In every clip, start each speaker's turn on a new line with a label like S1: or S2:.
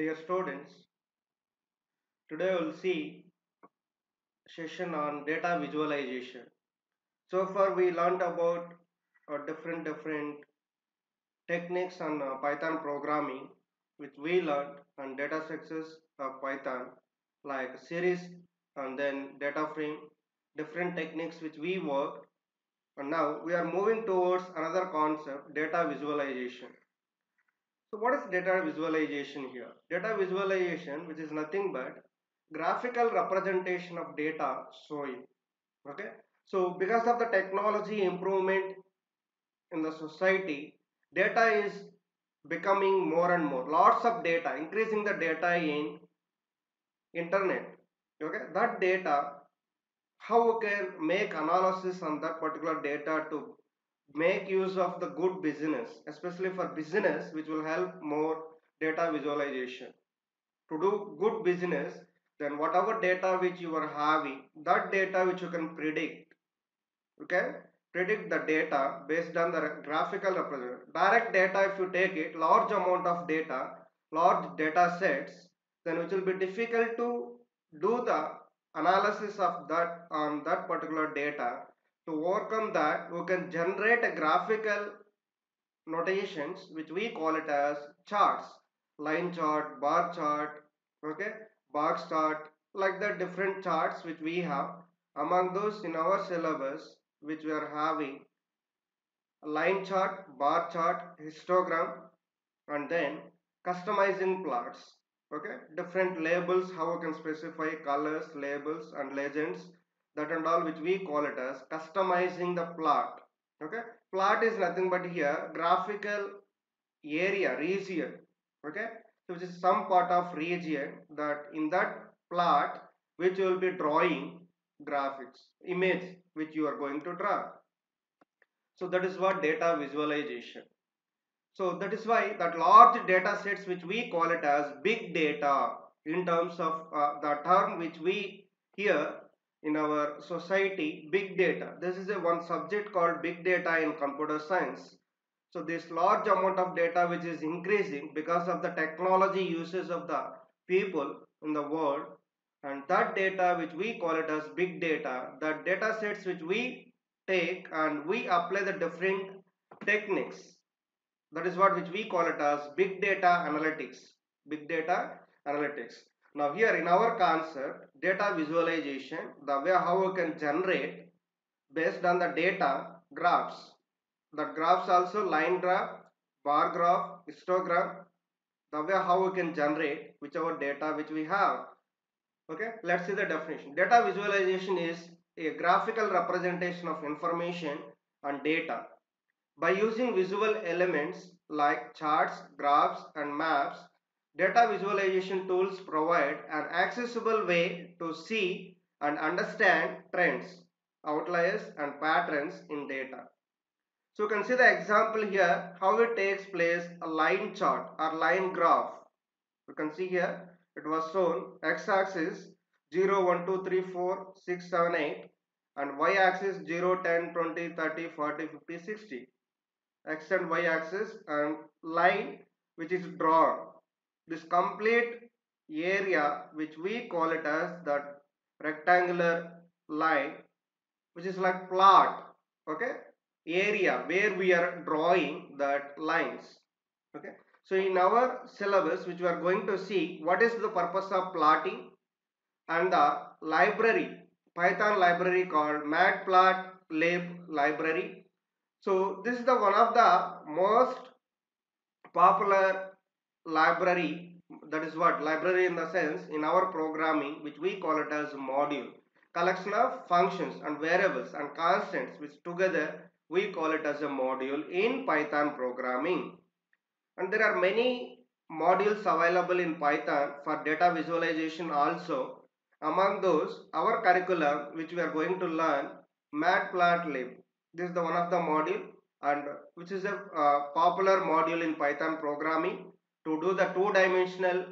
S1: Dear students, today we'll see session on data visualization. So far we learned about different techniques on Python programming which we learned on data structures of Python like series and then data frame, different techniques which we worked, and now we are moving towards another concept, data visualization. So what is data visualization here? Data visualization, which is nothing but graphical representation of data showing. Okay. So because of the technology improvement in the society, data is becoming more and more. Lots of data, increasing the data in internet. Okay. That data, how we can make analysis on that particular data to make use of the good business, especially for business, which will help more data visualization. To do good business, then whatever data which you are having, that data which you can predict, you can predict the data based on the graphical representation. Direct data, if you take it, large amount of data, large data sets, then it will be difficult to do the analysis of that on that particular data. To overcome that, we can generate a graphical notations which we call it as charts, line chart, bar chart, okay, box chart, like the different charts which we have. Among those in our syllabus which we are having, line chart, bar chart, histogram, and then customizing plots. Okay, different labels, how we can specify colors, labels and legends, that and all which we call it as customizing the plot. Okay, plot is nothing but here graphical area, region. Okay, so which is some part of region, that in that plot which you will be drawing graphics image which you are going to draw. So that is what data visualization. So that is why that large data sets which we call it as big data, in terms of the term which we hear in our society, big data. This is a one subject called big data in computer science. So this large amount of data which is increasing because of the technology uses of the people in the world, and that data which we call it as big data, that data sets which we take and we apply the different techniques, that is what which we call it as big data analytics. Big data analytics. Now here in our concept, data visualization, the way how we can generate based on the data graphs. The graphs also line graph, bar graph, histogram, the way how we can generate whichever data which we have. Okay, let's see the definition. Data visualization is a graphical representation of information and data by using visual elements like charts, graphs, and maps. Data visualization tools provide an accessible way to see and understand trends, outliers, and patterns in data. So you can see the example here how it takes place, a line chart or line graph. You can see here it was shown x-axis 0, 1, 2, 3, 4, 6, 7, 8, and y-axis 0, 10, 20, 30, 40, 50, 60. X and y axis and line which is drawn. This complete area which we call it as that rectangular line, which is like plot. Okay, area where we are drawing that lines. Okay, so in our syllabus which we are going to see, what is the purpose of plotting, and the library, Python library called matplotlib library. So this is the one of the most popular library. That is what library in the sense in our programming which we call it as module, collection of functions and variables and constants which together we call it as a module in Python programming. And there are many modules available in Python for data visualization also. Among those, our curriculum which we are going to learn, matplotlib, this is the one of the module, and which is a popular module in Python programming to do the two-dimensional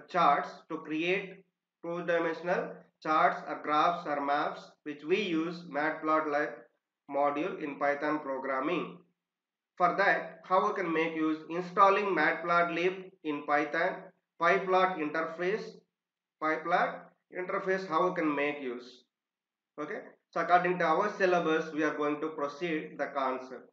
S1: charts, to create two-dimensional charts or graphs or maps, which we use matplotlib module in Python programming. For that, how we can make use installing matplotlib in Python, PyPlot interface, PyPlot interface, how we can make use. Okay, so according to our syllabus, we are going to proceed the concept.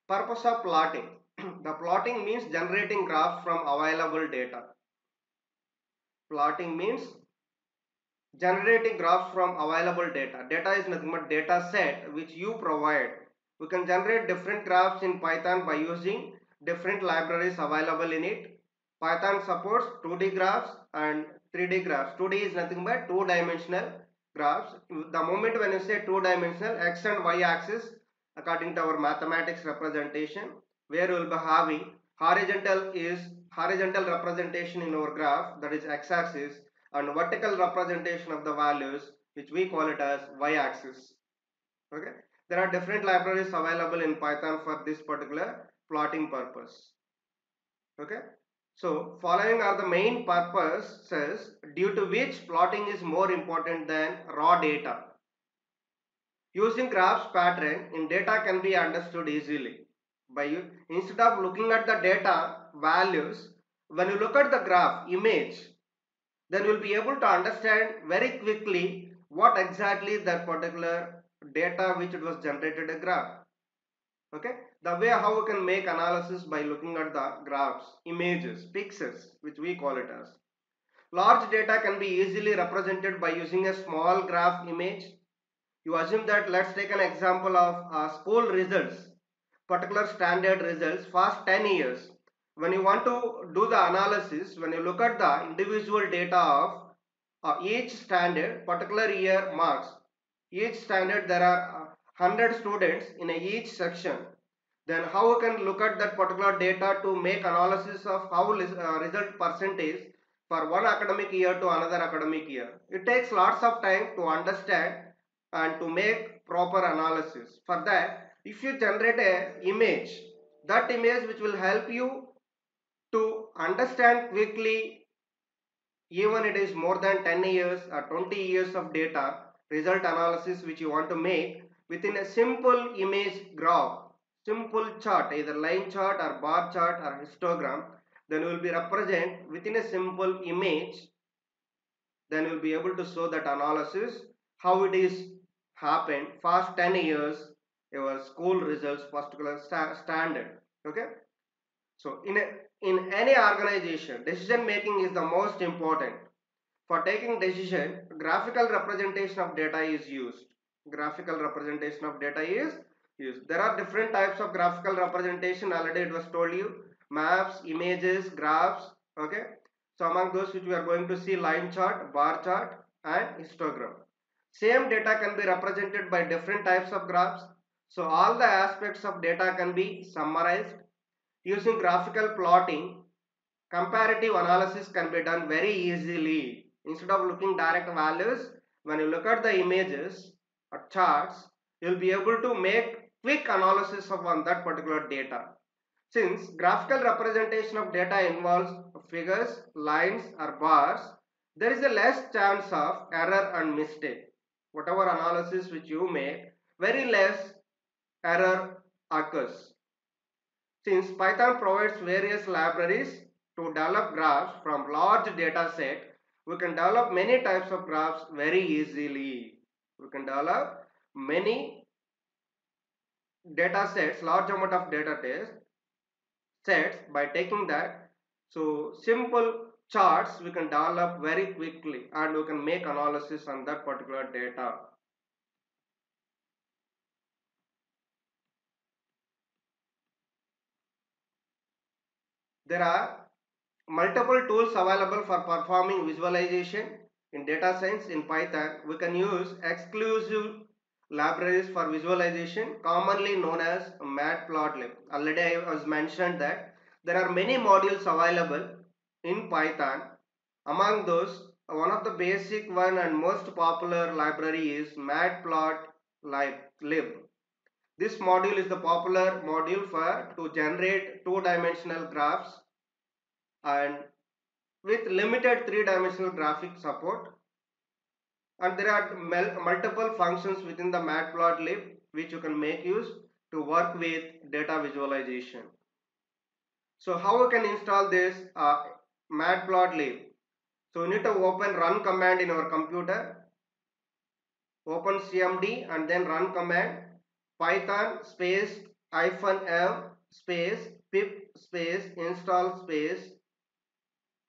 S1: Purpose of plotting. The plotting means generating graph from available data. Plotting means generating graphs from available data. Data is nothing but data set which you provide. We can generate different graphs in Python by using different libraries available in it. Python supports 2D graphs and 3D graphs. 2D is nothing but two-dimensional graphs. The moment when you say two-dimensional, x and y axis according to our mathematics representation, where we will be having horizontal representation in our graph, that is x-axis, and vertical representation of the values, which we call it as y-axis. Okay, there are different libraries available in Python for this particular plotting purpose. Okay, so following are the main purposes due to which plotting is more important than raw data. Using graphs pattern in data can be understood easily by you. Instead of looking at the data values, when you look at the graph image, then you'll be able to understand very quickly what exactly that particular data which it was generated a graph. Okay, the way how we can make analysis by looking at the graphs, images, pixels, which we call it as. Large data can be easily represented by using a small graph image. You assume that, let's take an example of school results, particular standard results past 10 years. When you want to do the analysis, when you look at the individual data of each standard particular year marks, each standard there are 100 students in each section, then how we can look at that particular data to make analysis of how result percentage for one academic year to another academic year. It takes lots of time to understand and to make proper analysis. For that, if you generate a image, that image which will help you to understand quickly, even it is more than 10 years or 20 years of data result analysis which you want to make within a simple image graph, simple chart, either line chart or bar chart or histogram, then will be represent within a simple image. Then you will be able to show that analysis how it is happened past 10 years, your school results particular standard. Okay, so in any organization, decision making is the most important. For taking decision, graphical representation of data is used. Graphical representation of data is used. There are different types of graphical representation. Already it was told you. Maps, images, graphs. Okay. So among those which we are going to see, line chart, bar chart and histogram. Same data can be represented by different types of graphs. So all the aspects of data can be summarized. Using graphical plotting, comparative analysis can be done very easily. Instead of looking direct values, when you look at the images or charts, you'll be able to make quick analysis of on that particular data. Since graphical representation of data involves figures, lines or bars, there is a less chance of error and mistake. Whatever analysis which you make, very less error occurs. Since Python provides various libraries to develop graphs from large data set, we can develop many types of graphs very easily. We can develop many data sets, large amount of data sets by taking that. So simple charts we can develop very quickly and we can make analysis on that particular data. There are multiple tools available for performing visualization. In data science in Python, we can use exclusive libraries for visualization, commonly known as matplotlib. Already I was mentioned that there are many modules available in Python. Among those, one of the basic one and most popular library is matplotlib. This module is the popular module for to generate two-dimensional graphs and with limited three-dimensional graphic support. and there are multiple functions within the matplotlib which you can make use to work with data visualization. So how we can install this matplotlib? So you need to open run command in our computer, open cmd and then run command python space -m space pip space install space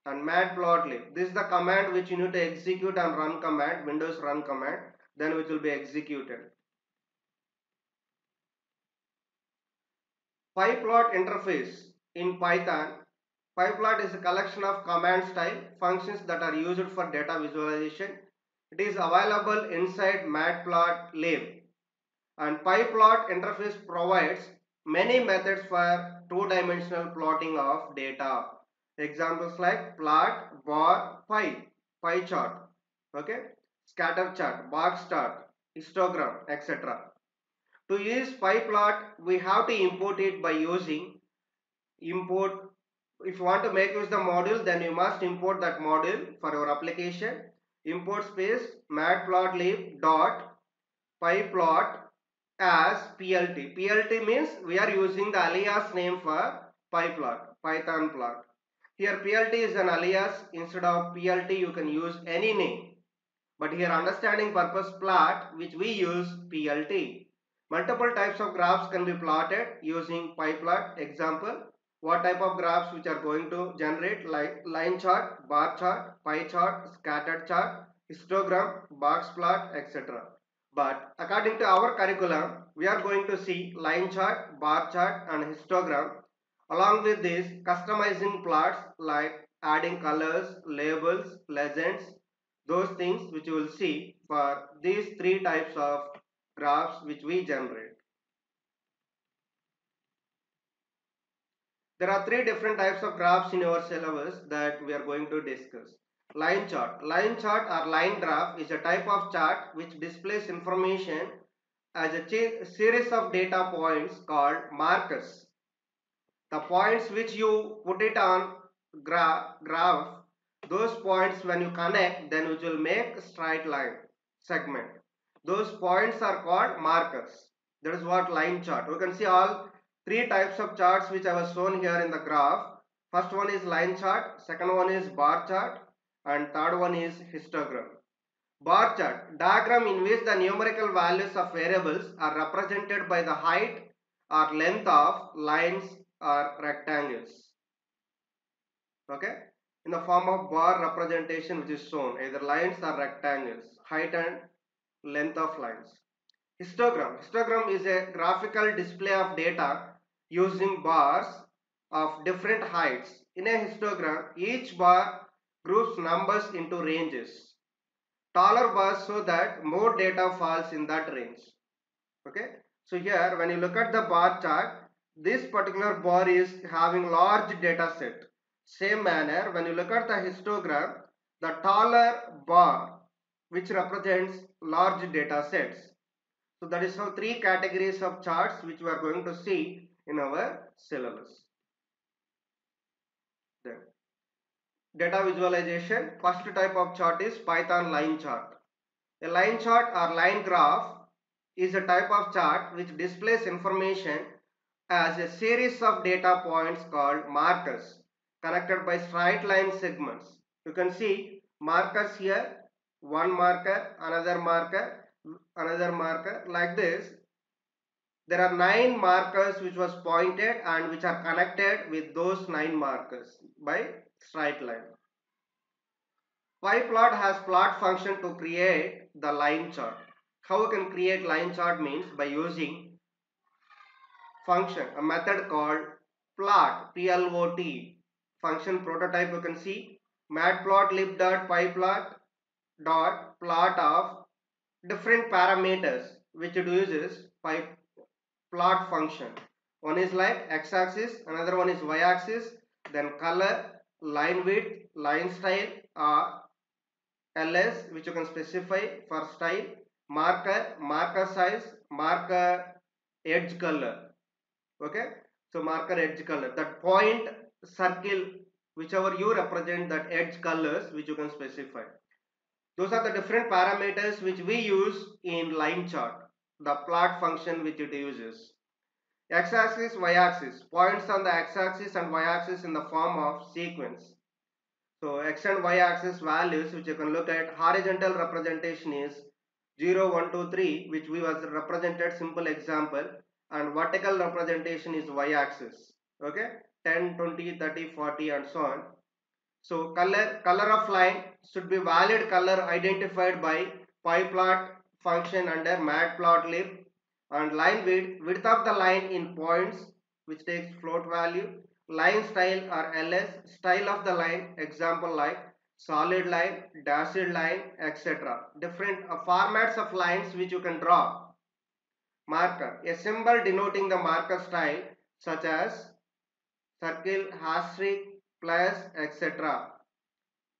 S1: and matplotlib. This is the command which you need to execute on run command, Windows run command, then which will be executed. PyPlot interface in Python. PyPlot is a collection of command style functions that are used for data visualization. It is available inside matplotlib, and PyPlot interface provides many methods for two-dimensional plotting of data. Examples like plot, bar, pie chart, okay, scatter chart, box chart, histogram, etc. To use PyPlot, we have to import it by using import. If you want to make use the module, then you must import that module for your application. Import space matplotlib dot pyplot as plt. Plt means we are using the alias name for pyplot, python plot. Here plt is an alias. Instead of plt you can use any name, but here understanding purpose plot which we use plt. Multiple types of graphs can be plotted using pyplot. Example, what type of graphs which are going to generate, like line chart, bar chart, pie chart, scattered chart, histogram, box plot, etc. But according to our curriculum, we are going to see line chart, bar chart and histogram. Along with this, customizing plots like adding colors, labels, legends, those things which you will see for these three types of graphs which we generate. There are three different types of graphs in our syllabus that we are going to discuss. Line chart. Line chart or line graph is a type of chart which displays information as a series of data points called markers. The points which you put it on graph, those points when you connect, then which will make a straight line segment. Those points are called markers. That is what line chart. We can see all three types of charts which I was shown here in the graph. First one is line chart, second one is bar chart, and third one is histogram. Bar chart, diagram in which the numerical values of variables are represented by the height or length of lines or rectangles. Okay, in the form of bar representation which is shown, either lines or rectangles, height and length of lines. Histogram is a graphical display of data using bars of different heights. In a histogram, each bar groups numbers into ranges. Taller bars show that more data falls in that range. Okay, so here when you look at the bar chart, this particular bar is having large data set. Same manner, when you look at the histogram, the taller bar which represents large data sets. So that is how three categories of charts which we are going to see in our syllabus. Then data visualization. First type of chart is Python line chart. A line chart or line graph is a type of chart which displays information as a series of data points called markers connected by straight line segments. You can see markers here, one marker, another marker, like this. There are 9 markers which was pointed and which are connected with those 9 markers by straight line. PyPlot has plot function to create the line chart. How we can create line chart means by using function, a method called plot, P-L-O-T. Function prototype you can see matplotlib.pyplot dot plot of different parameters which it uses plot function. One is like x-axis, another one is y-axis, then color, line width, line style, ls which you can specify for style, marker size, marker edge color. Okay, so marker edge color, that point, circle, whichever you represent that edge colors which you can specify. Those are the different parameters which we use in line chart, the plot function which it uses. X-axis, y-axis, points on the x-axis and y-axis in the form of sequence. So x and y-axis values which you can look at, horizontal representation is 0, 1, 2, 3, which we was represented simple example, and vertical representation is y-axis. Okay, 10, 20, 30, 40 and so on. So color of line should be valid color identified by pyplot function under matplotlib, and line width of the line in points which takes float value, line style or ls, style of the line, example like solid line, dashed line, etc. Different formats of lines which you can draw. Marker, a symbol denoting the marker style such as circle, asterisk, plus, etc.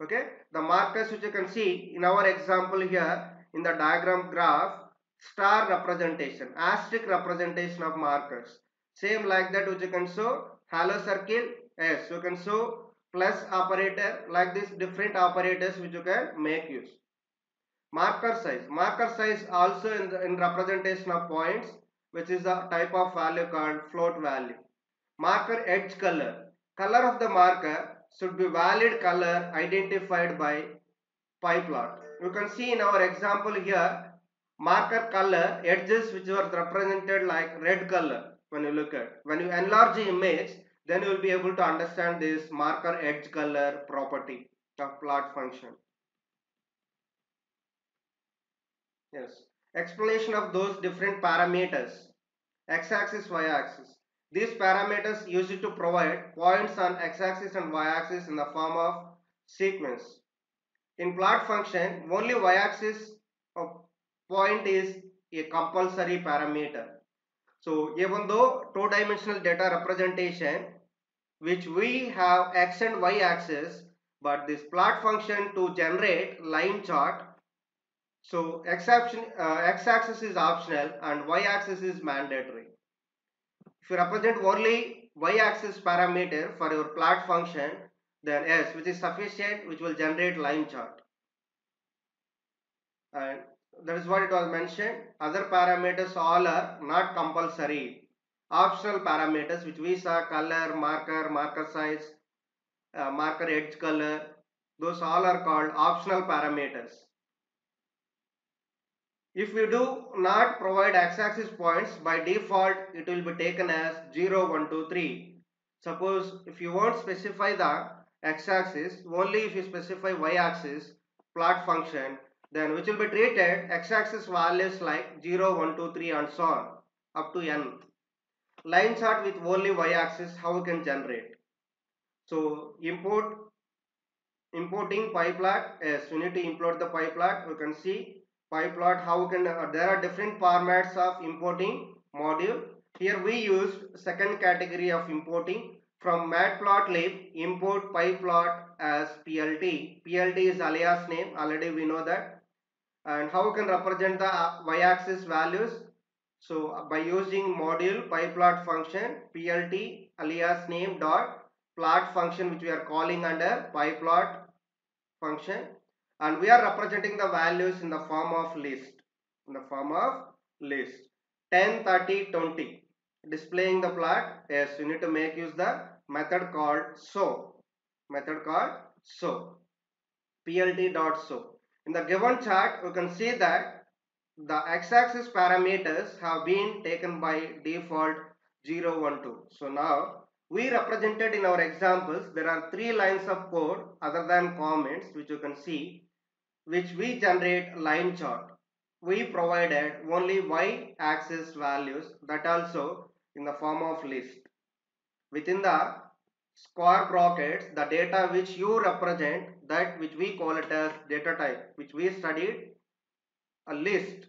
S1: Okay, the markers which you can see in our example here in the diagram graph, star representation, asterisk representation of markers, same like that which you can show halo circle, yes, you can show plus operator, like this different operators which you can make use. Marker size also in representation of points, which is a type of value called float value. Marker edge color, color of the marker should be valid color identified by pyplot. You can see in our example here, marker color edges which were represented like red color. When you look at, when you enlarge the image, then you will be able to understand this marker edge color property of plot function. Yes, explanation of those different parameters, x-axis, y-axis. These parameters used to provide points on x-axis and y-axis in the form of sequence. In plot function, only y-axis of point is a compulsory parameter. So even though two-dimensional data representation which we have x and y axis, but this plot function to generate line chart, so x-axis is optional and y-axis is mandatory. If you represent only y-axis parameter for your plot function, then yes, which is sufficient, which will generate line chart. And that is what it was mentioned. Other parameters all are not compulsory. Optional parameters which we saw, color, marker size, marker edge color, those all are called optional parameters. If we do not provide x-axis points, by default it will be taken as 0, 1, 2, 3. Suppose if you won't specify the x-axis, only if you specify y-axis plot function, then which will be treated x-axis values like 0, 1, 2, 3 and so on up to n. Line chart with only y-axis, how we can generate? So importing pyplot, yes, you need to import the pyplot. You can see pyplot, how can there are different formats of importing module. Here we use second category of importing from matplotlib. Import pyplot as plt. Plt is alias name, already we know that. And how can represent the y-axis values? So by using module pyplot function, plt alias name dot plot function, which we are calling under pyplot function, and we are representing the values in the form of list, in the form of list 10, 30, 20, displaying the plot. Yes, you need to make use the method called show, plt dot show. In the given chart, you can see that the x-axis parameters have been taken by default 0, 1, 2. So now we represented in our examples, there are 3 lines of code other than comments which you can see, which we generate line chart. We provided only y-axis values, that also in the form of list. Within the square brackets, the data which you represent, that which we call it as data type, which we studied, a list.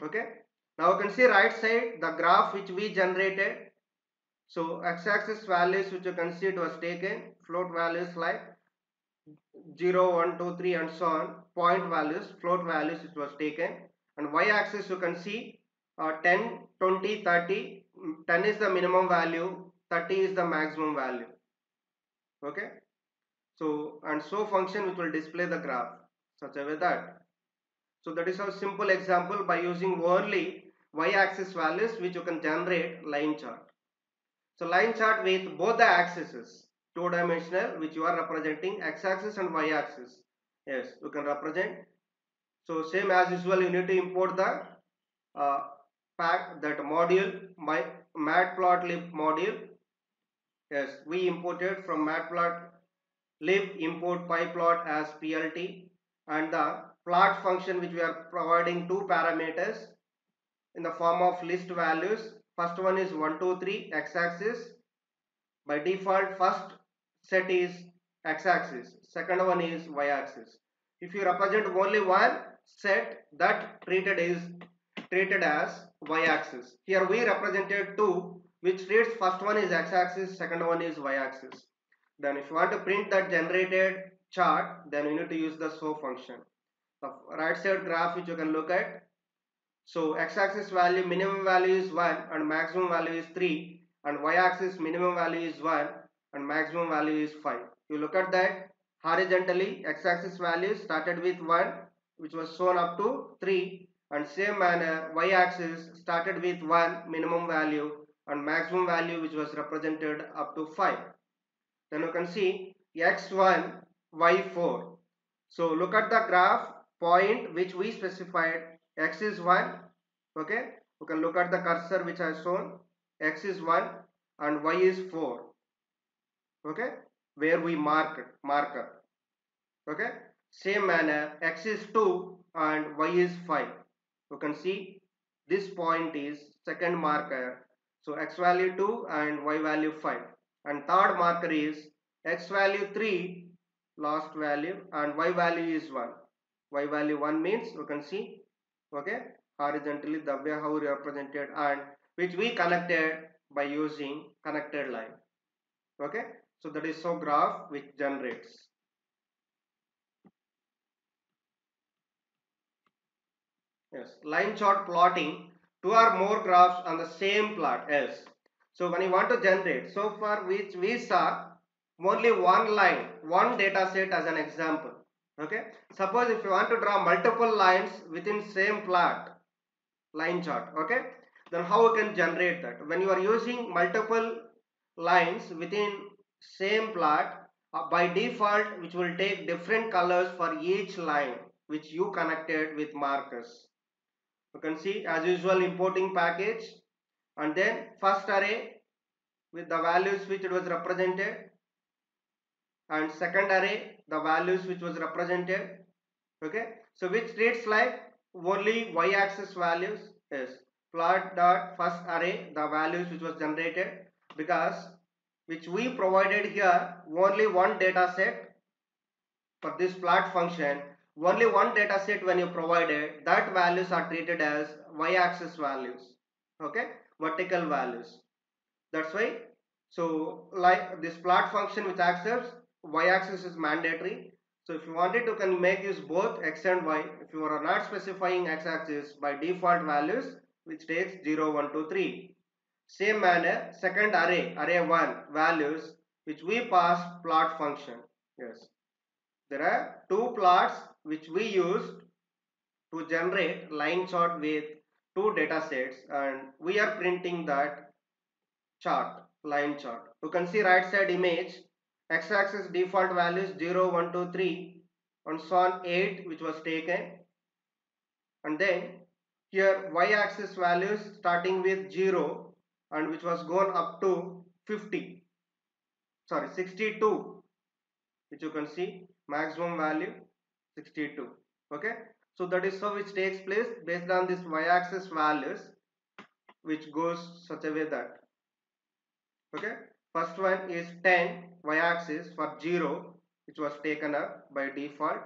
S1: Okay, now you can see right side the graph which we generated. So x-axis values which you can see it was taken, float values like 0, 1, 2, 3 and so on, point values, float values which was taken, and y-axis you can see 10, 20, 30. 10 is the minimum value, 30 is the maximum value. Okay, so and so function which will display the graph. such a way that. So that is a simple example by using only y-axis values which you can generate line chart. So line chart with both the axes, two-dimensional, which you are representing x-axis and y-axis. Yes, you can represent. So same as usual, you need to import the uh, pack, that module, my matplotlib module. Yes, we imported from matplotlib import pyplot as plt, and the plot function which we are providing two parameters in the form of list values. First one is 1 2 3 x-axis. By default, first set is x-axis, second one is y-axis. If you represent only one set, that treated as y-axis. Here we represented two, which treats first one is x-axis, second one is y-axis. Then if you want to print that generated chart, then you need to use the show function. The right side graph which you can look at. So x-axis value, minimum value is 1 and maximum value is 3, and y-axis minimum value is 1 and maximum value is 5. You look at that horizontally, x-axis value started with 1, which was shown up to 3, and same manner y-axis started with 1 minimum value and maximum value which was represented up to 5. Then you can see x1 y4. So look at the graph point which we specified. X is 1. Okay, you can look at the cursor which I shown. X is 1 and y is 4. Okay, where we marker. Okay, same manner x is 2 and y is 5. You can see this point is second marker. So x value 2 and y value 5. And third marker is x value 3 last value and y value is 1. Y value 1 means you can see, okay, horizontally the way how we represented, and which we connected by using connected line. Okay, so that is so graph which generates. Yes, line chart plotting two or more graphs on the same plot. Yes. So when you want to generate, so far which we saw only one line, one data set as an example. Okay. Suppose if you want to draw multiple lines within same plot, line chart. Okay. Then how you can generate that? When you are using multiple lines within same plot, by default, which will take different colors for each line which you connected with markers. You can see as usual importing package, and then first array with the values which it was represented, and second array the values which was represented. Okay, so which treats like only y-axis values is plot dot first array the values which was generated, because which we provided here only one data set for this plot function, only one data set when you provided, that values are treated as y-axis values. Okay, vertical values. That's why, so like this plot function which accepts y-axis is mandatory. So if you wanted to can make use both x and y. If you are not specifying x-axis, by default values which takes 0 1 2 3. Same manner second array 1 values which we pass plot function. Yes, there are two plots which we used to generate line chart with two data sets, and we are printing that chart, line chart. You can see right side image, x-axis default values 0 1 2 3 and so on 8 which was taken, and then here y-axis values starting with 0 and which was gone up to 50, sorry 62, which you can see maximum value 62. Okay, so that is how which takes place based on this y-axis values, which goes such a way that, okay, first one is 10 y-axis for 0 which was taken up by default,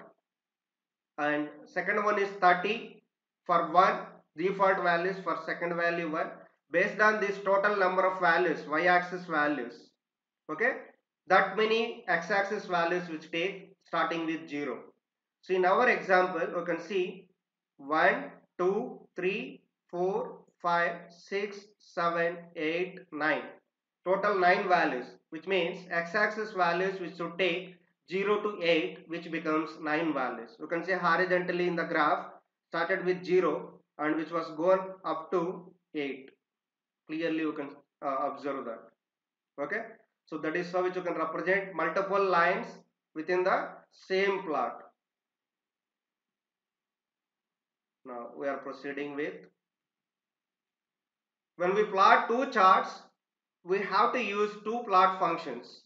S1: and second one is 30 for 1 default values for second value 1, based on this total number of values y-axis values. Okay, that many x-axis values which take starting with 0. So in our example you can see 1 2 3 4 5 6 7 8 9, total 9 values, which means x-axis values which should take 0 to 8, which becomes 9 values. You can see horizontally in the graph started with 0 and which was gone up to 8. Clearly you can observe that. Okay, so that is how which you can represent multiple lines within the same plot. Now we are proceeding with, when we plot two charts, we have to use two plot functions.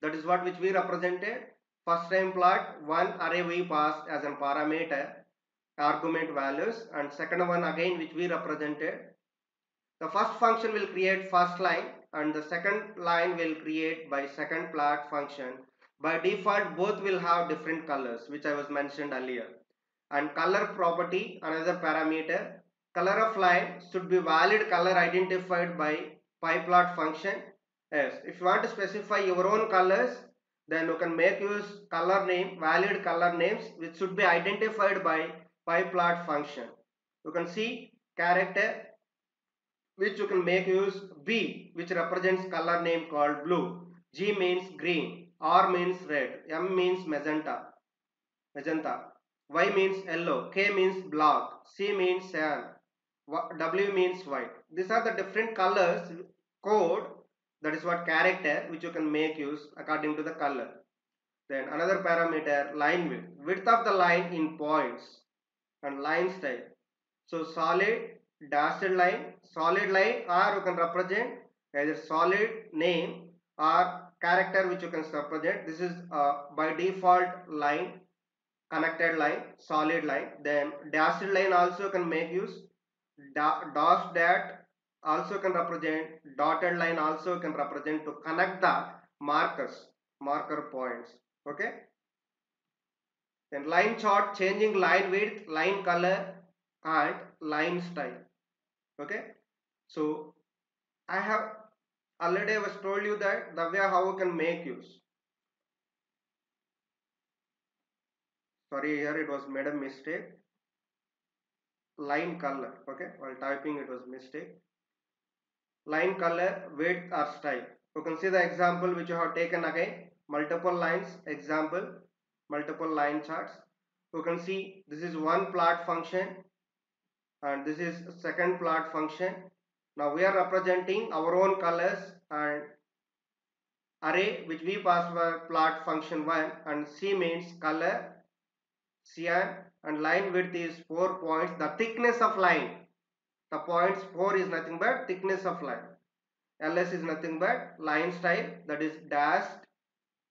S1: That is what which we represented. First time plot, one array we passed as a parameter argument values, and second one again which we represented. The first function will create first line and the second line will create by second plot function. By default both will have different colors, which I was mentioned earlier. And color property, another parameter. Color of line should be valid color identified by pyplot function. Yes, if you want to specify your own colors, then you can make use color name, valid color names, which should be identified by pyplot function. You can see character, which you can make use B, which represents color name called blue. G means green, R means red, M means magenta, Y means yellow, K means black, C means cyan, W means white. These are the different colors code. That is what character, which you can make use according to the color. Then another parameter, line width, width of the line in points, and line style. So solid, dashed line, solid line, or you can represent either solid name or character which you can represent. This is by default line, connected line, solid line. Then dashed line also can make use. Dash dat also can represent. Dotted line also can represent to connect the marker points. Okay. Then line chart, changing line width, line color, and line style. Okay, so I have already was told you that the way how we can make use. Sorry, here it was made a mistake. Line color. Okay, while typing it was mistake. Line color, width or style. You can see the example which you have taken again. Multiple lines example, multiple line charts. You can see this is one plot function and this is second plot function. Now we are representing our own colors and array which we pass for plot function 1, and C means color, cyan, and line width is 4 points. The thickness of line, the points 4 is nothing but thickness of line. LS is nothing but line style, that is dashed.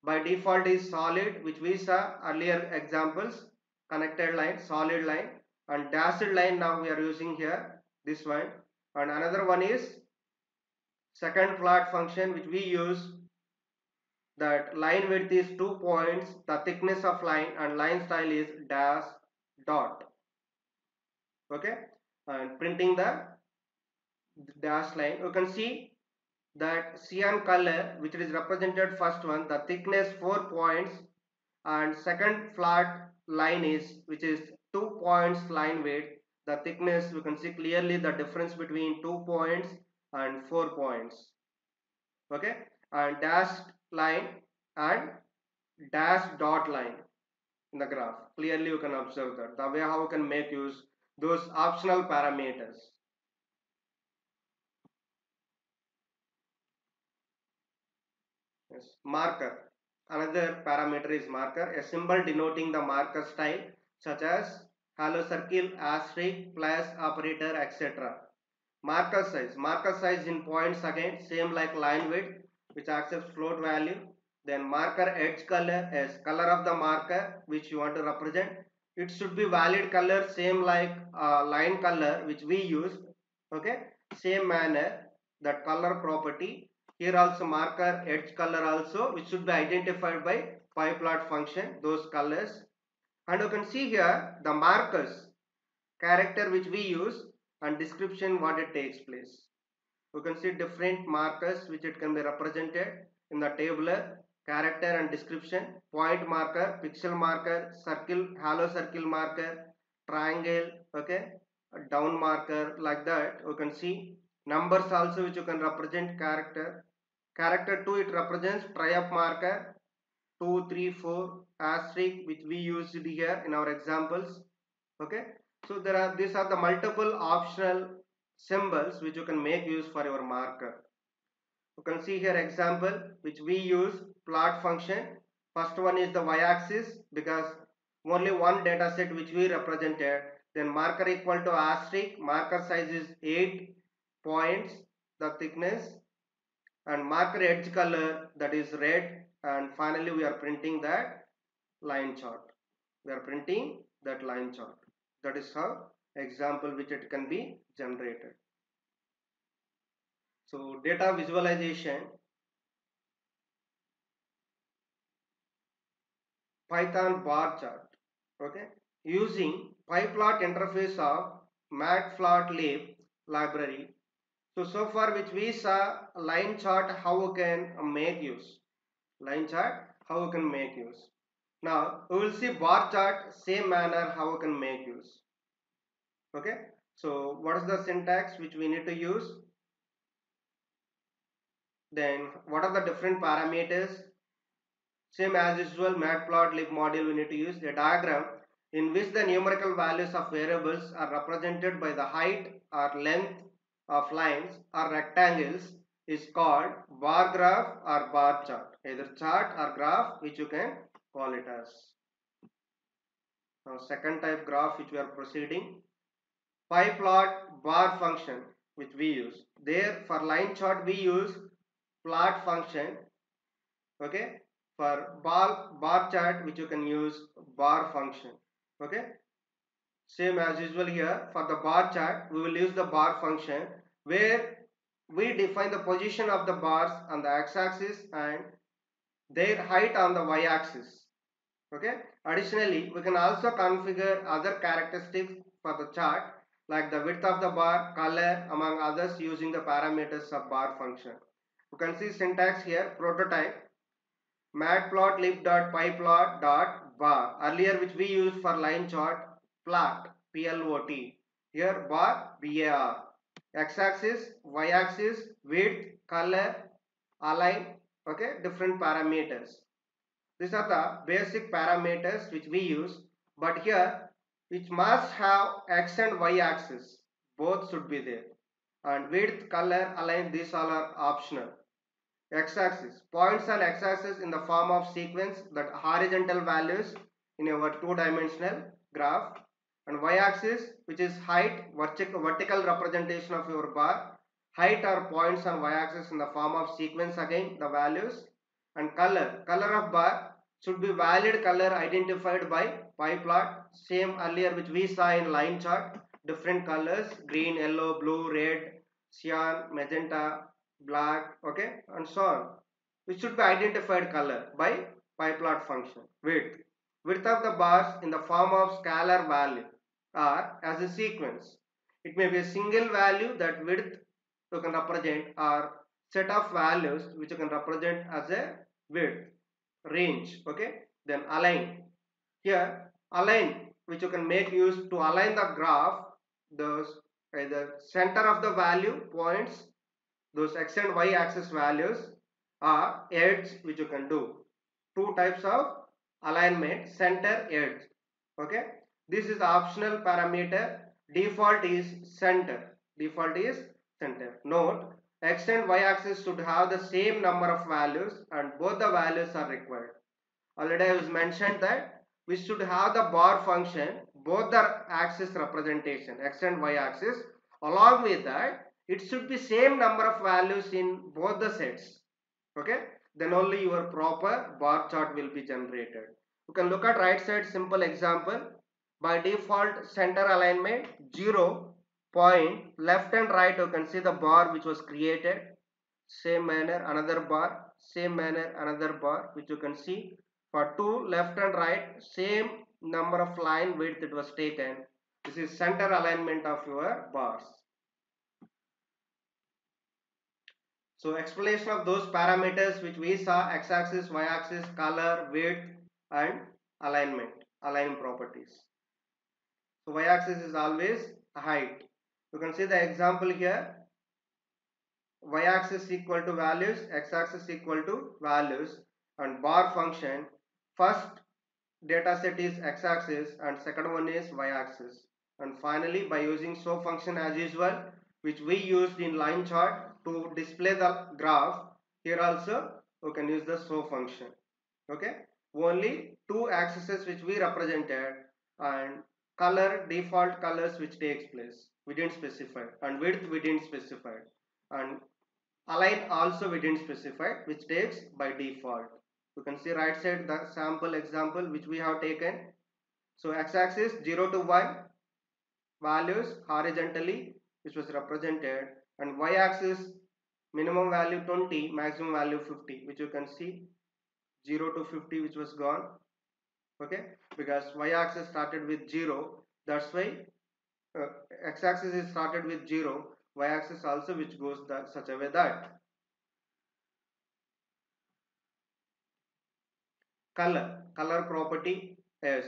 S1: By default is solid, which we saw earlier examples, connected line, solid line, and dashed line now we are using here, this one. And another one is second plot function which we use, that line width is 2 points, the thickness of line, and line style is dash dot. Okay, and printing the dash line, you can see that cyan color which is represented first one, the thickness 4 points, and second flat line is which is 2 points line width. The thickness, you can see clearly the difference between 2 points and 4 points. Okay, and dashed line and dash dot line in the graph. Clearly you can observe that the way how you can make use those optional parameters. Yes. Marker, another parameter is marker, a symbol denoting the marker style such as hello circle, asterisk, plus, operator, etc. Marker size in points again same like line width, which accepts float value. Then marker edge color as color of the marker which you want to represent, it should be valid color same like line color which we use. Okay, same manner, that color property here also, marker edge color also which should be identified by pyplot function, those colors. And you can see here the markers character which we use and description what it takes place. You can see different markers which it can be represented in the tabular, character and description, point marker, pixel marker, circle, halo circle marker, triangle, okay, a down marker, like that. You can see numbers also which you can represent character. Character 2 it represents try up marker, 2, 3, 4 asterisk which we used here in our examples. Okay, so these are the multiple optional symbols which you can make use for your marker. You can see here example which we use plot function. First one is the y-axis because only one data set which we represented. Then marker equal to asterisk, marker size is 8 points, the thickness, and marker edge color, that is red, and finally we are printing that line chart. We are printing that line chart. That is how example which it can be generated. So data visualization, Python bar chart. Okay, using pyplot interface of matplotlib library. So far which we saw line chart how we can make use. Line chart how we can make use. Now we will see bar chart same manner how we can make use. Okay, so what is the syntax which we need to use? Then what are the different parameters? Same as usual, matplotlib module we need to use a diagram in which the numerical values of variables are represented by the height or length of lines or rectangles is called bar graph or bar chart. Either chart or graph which you can call it as. Now second type graph which we are proceeding. Pyplot bar function which we use. There for line chart we use plot function. Okay, for bar chart which you can use bar function. Okay, same as usual here for the bar chart we will use the bar function where we define the position of the bars on the x-axis and their height on the y-axis. Okay, additionally we can also configure other characteristics for the chart like the width of the bar, color, among others using the parameters of bar function. You can see syntax here, prototype matplotlib.pyplot.bar, earlier which we used for line chart plot, plot, here bar, bar, x-axis, y-axis, width, color, align. Okay, different parameters. These are the basic parameters which we use, but here which must have x and y axis, both should be there, and width, color, align, these all are optional. X-axis, points on x-axis in the form of sequence, that horizontal values in our two-dimensional graph, and y-axis which is height, vertical representation of your bar, height or points on y-axis in the form of sequence, again the values, and color of bar should be valid color identified by pyplot, same earlier which we saw in line chart, different colors, green, yellow, blue, red, cyan, magenta, black, okay, and so on, which should be identified color by pyplot function. Width of the bars in the form of scalar value or as a sequence. It may be a single value, that width you can represent, or set of values which you can represent as a width range. Okay, then align, here align which you can make use to align the graph, those either center of the value points, those x and y axis values, are edge which you can do. Two types of alignment, center, edge. Okay, this is optional parameter. Default is center. Default is center. Note, x and y axis should have the same number of values and both the values are required. Already I was mentioned that we should have the bar function, both the axis representation, x and y axis. Along with that, it should be same number of values in both the sets. Okay, then only your proper bar chart will be generated. You can look at right side simple example. By default center alignment 0 point, left and right you can see the bar which was created. Same manner another bar, same manner another bar which you can see. For two left and right, same number of line width it was taken. This is center alignment of your bars. So explanation of those parameters which we saw: x-axis, y-axis, color, width, and alignment, align properties. So y-axis is always height. You can see the example here. Y-axis equal to values, x-axis equal to values. and bar function, first data set is x-axis and second one is y-axis. And finally, by using show function as usual, which we used in line chart to display the graph, here also we can use the show function. Okay, only two axes which we represented, and color, default colors which takes place we didn't specify, and width we didn't specify, and align also we didn't specify, which takes by default. You can see right side the sample example which we have taken. So x-axis 0 to 1 values horizontally which was represented, and y-axis minimum value 20, maximum value 50, which you can see 0 to 50 which was gone. Okay, because y-axis started with 0, that's why uh, x-axis is started with 0, y-axis also which goes that such a way that color property is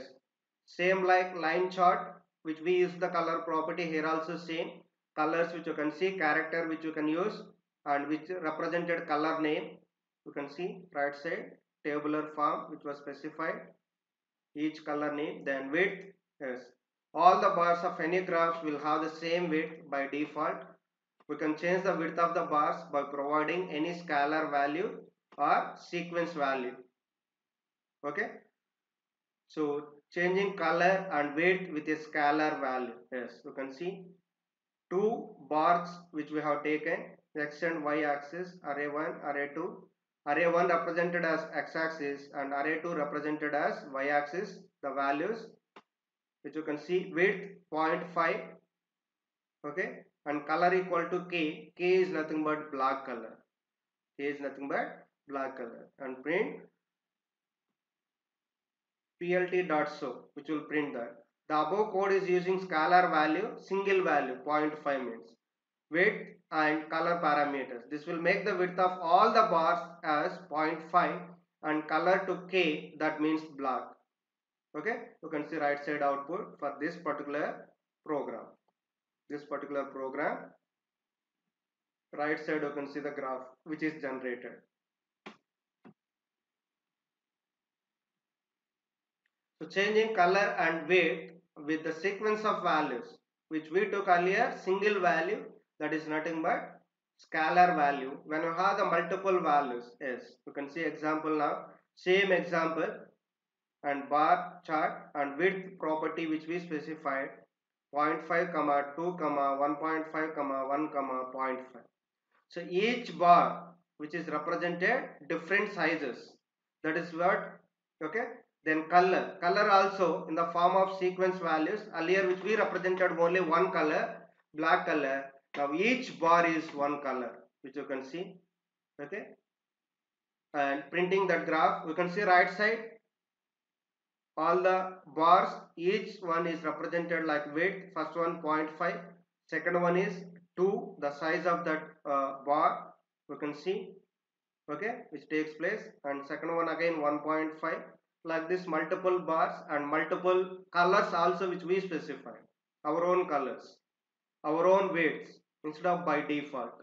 S1: same like line chart which we use the color property, here also same colors which you can see, character which you can use, and which represented color name you can see right side, tabular form which was specified, each color name. Then width is all the bars of any graphs will have the same width by default. We can change the width of the bars by providing any scalar value or sequence value. Okay, so changing color and width with a scalar value. Yes, you can see two bars which we have taken, x and y axis, array 1, array 2. Array 1 represented as x axis and array 2 represented as y axis, the values which you can see, width 0.5. Okay, and color equal to k is nothing but black color, k is nothing but black color, and print plt.show which will print that. The above code is using scalar value, single value 0.5 means width and color parameters. This will make the width of all the bars as 0.5 and color to k, that means black. Okay, you can see right side output for this particular program. This particular program, right side you can see the graph which is generated. So changing color and weight with the sequence of values which we took earlier, single value, that is nothing but scalar value. When you have the multiple values, yes, you can see example now, same example, and bar chart and width property which we specified 0.5 comma 2 comma 1.5 comma 1 comma 0.5. So each bar which is represented different sizes, that is what. Okay, then color also in the form of sequence values, earlier which we represented only one color, black color, now each bar is one color which you can see. Okay, and printing that graph, we can see right side all the bars, each one is represented like width, first one 0.5, second one is 2, the size of that bar we can see. Okay, which takes place, and second one again 1.5, like this multiple bars and multiple colors also which we specify, our own colors, our own weights instead of by default.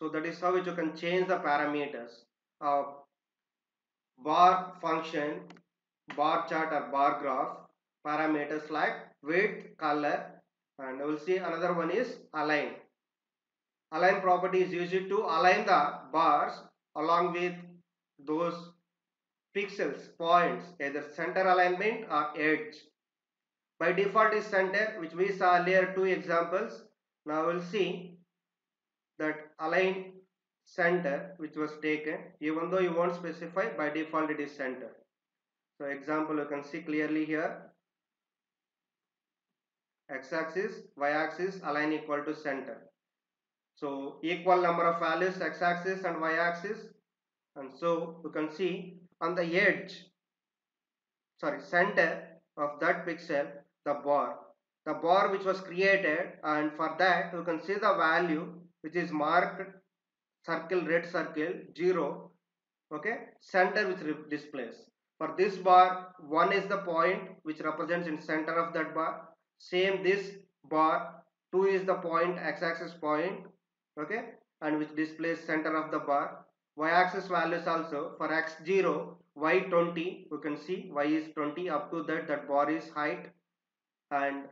S1: So that is how which you can change the parameters of bar function, bar chart or bar graph parameters like width, color, and we will see another one is align. Align property is used to align the bars along with those pixels, points, either center alignment or edge. By default is center, which we saw earlier two examples. Now we'll see that align center which was taken, even though you won't specify, by default it is center. So example you can see clearly here, x-axis, y-axis align equal to center. So equal number of values x-axis and y-axis, and so you can see on the edge, sorry, center of that pixel, the bar which was created, and for that you can see the value which is marked circle, red circle 0. Okay, center which displays. For this bar, 1 is the point which represents in center of that bar. Same this bar, 2 is the point, x-axis point. Okay, and which displays center of the bar. y-axis values also for x0, y20, you can see y is 20, up to that bar is height, and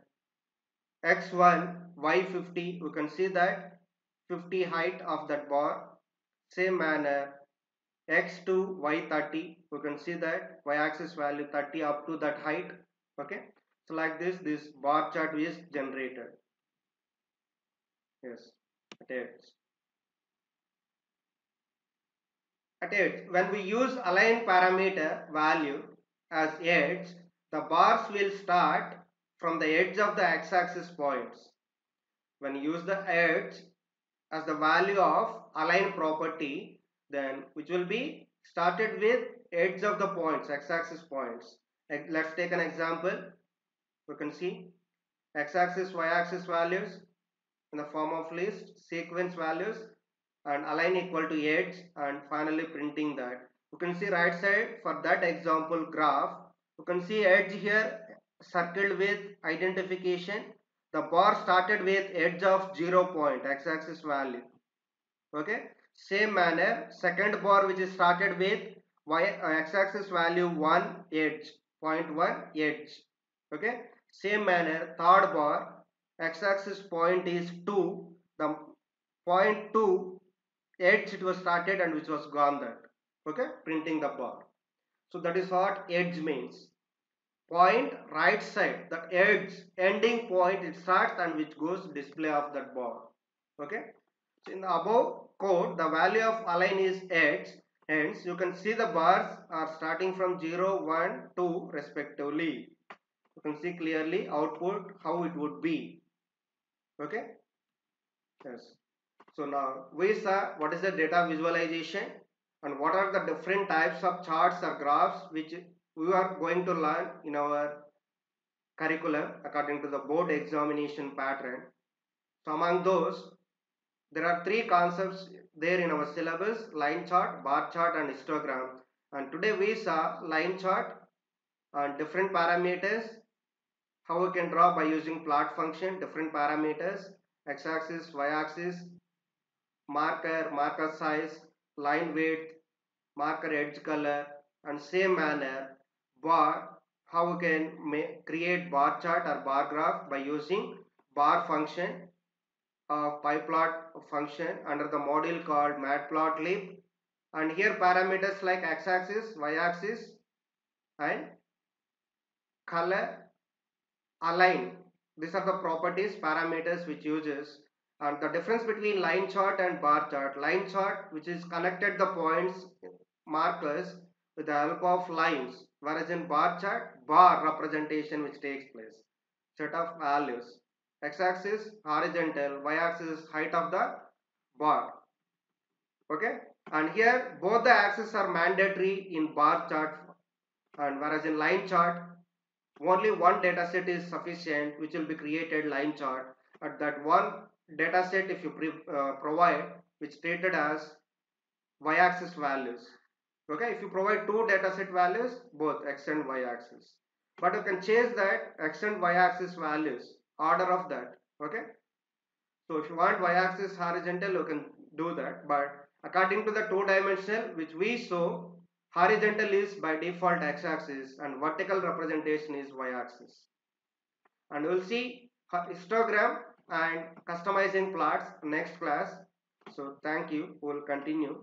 S1: x1, y50, you can see that 50 height of that bar. Same manner, x2, y30, you can see that y-axis value 30 up to that height. Okay, so like this bar chart is generated. Yes, it is. At edge, when we use align parameter value as edge, the bars will start from the edge of the x-axis points. When you use the edge as the value of align property, then which will be started with edge of the points, x-axis points. Let's take an example. You can see x-axis, y-axis values in the form of list, sequence values, and align equal to edge, and finally printing that. You can see right side for that example graph, you can see edge here circled with identification. The bar started with edge of 0 point, x-axis value. Okay, same manner second bar which is started with x-axis value 1 edge, point 1 edge. Okay, same manner third bar x-axis point is 2, the point 2 edge it was started and which was gone that. Okay, printing the bar. So that is what edge means. Point right side, the edge ending point it starts and which goes display of that bar. Okay, so in the above code the value of align is edge, hence you can see the bars are starting from 0, 1, 2 respectively. You can see clearly output how it would be. Okay, yes. So now we saw what is the data visualization and what are the different types of charts or graphs which we are going to learn in our curriculum according to the board examination pattern. So among those, there are three concepts there in our syllabus: line chart, bar chart and histogram. And today we saw line chart and different parameters, how we can draw by using plot function, different parameters, x-axis, y-axis, marker size, line width, marker edge color, and same manner bar, how we can create bar chart or bar graph by using bar function of pyplot function under the module called matplotlib. And here parameters like x-axis, y-axis and color, align, these are the properties parameters which uses. And the difference between line chart and bar chart: line chart which is connected the points markers with the help of lines, whereas in bar chart bar representation which takes place, set of values, x-axis horizontal, y-axis height of the bar. Okay, and here both the axes are mandatory in bar chart, and whereas in line chart only one data set is sufficient which will be created line chart. At that one data set if you provide which stated as y-axis values. Okay, if you provide two data set values, both x and y-axis, but you can change that x and y-axis values order of that. Okay, so if you want y-axis horizontal you can do that, but according to the two dimensional which we saw, horizontal is by default x-axis and vertical representation is y-axis. And we'll see histogram and customizing plots next class. So thank you, we'll continue.